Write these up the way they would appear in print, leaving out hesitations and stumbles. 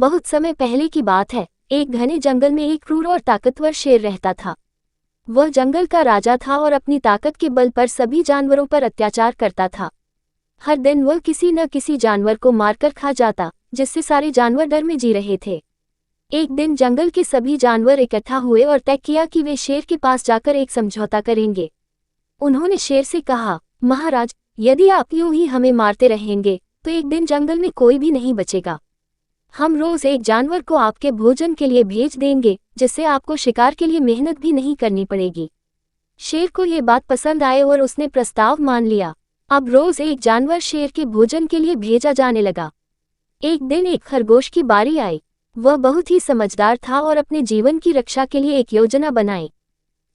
बहुत समय पहले की बात है। एक घने जंगल में एक क्रूर और ताकतवर शेर रहता था। वह जंगल का राजा था और अपनी ताकत के बल पर सभी जानवरों पर अत्याचार करता था। हर दिन वह किसी न किसी जानवर को मारकर खा जाता, जिससे सारे जानवर डर में जी रहे थे। एक दिन जंगल के सभी जानवर इकट्ठा हुए और तय किया कि वे शेर के पास जाकर एक समझौता करेंगे। उन्होंने शेर से कहा, महाराज, यदि आप यूं ही हमें मारते रहेंगे तो एक दिन जंगल में कोई भी नहीं बचेगा। हम रोज एक जानवर को आपके भोजन के लिए भेज देंगे, जिससे आपको शिकार के लिए मेहनत भी नहीं करनी पड़ेगी। शेर को ये बात पसंद आए और उसने प्रस्ताव मान लिया। अब रोज एक जानवर शेर के भोजन के लिए भेजा जाने लगा। एक दिन एक खरगोश की बारी आई। वह बहुत ही समझदार था और अपने जीवन की रक्षा के लिए एक योजना बनाई।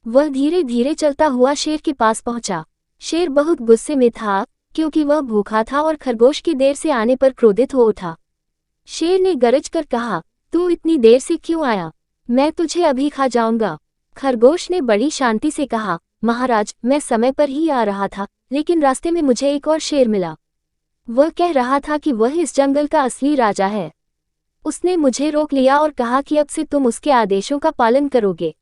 वह धीरे धीरे चलता हुआ शेर के पास पहुंचा। शेर बहुत गुस्से में था, क्योंकि वह भूखा था और खरगोश की देर से आने पर क्रोधित हो उठा। शेर ने गरज कर कहा, तू इतनी देर से क्यों आया? मैं तुझे अभी खा जाऊंगा। खरगोश ने बड़ी शांति से कहा, महाराज, मैं समय पर ही आ रहा था, लेकिन रास्ते में मुझे एक और शेर मिला। वह कह रहा था कि वह इस जंगल का असली राजा है। उसने मुझे रोक लिया और कहा कि अब से तुम उसके आदेशों का पालन करोगे।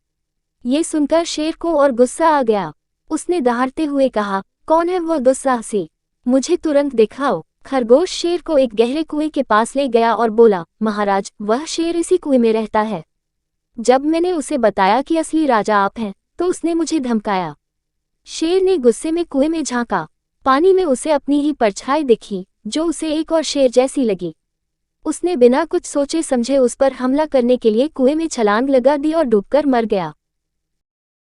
ये सुनकर शेर को और गुस्सा आ गया। उसने दहाड़ते हुए कहा, कौन है वह दुस्साहसी? मुझे तुरंत दिखाओ। खरगोश शेर को एक गहरे कुएं के पास ले गया और बोला, महाराज, वह शेर इसी कुएं में रहता है। जब मैंने उसे बताया कि असली राजा आप हैं, तो उसने मुझे धमकाया। शेर ने गुस्से में कुएं में झांका। पानी में उसे अपनी ही परछाई दिखी, जो उसे एक और शेर जैसी लगी। उसने बिना कुछ सोचे समझे उस पर हमला करने के लिए कुएं में छलांग लगा दी और डूबकर मर गया।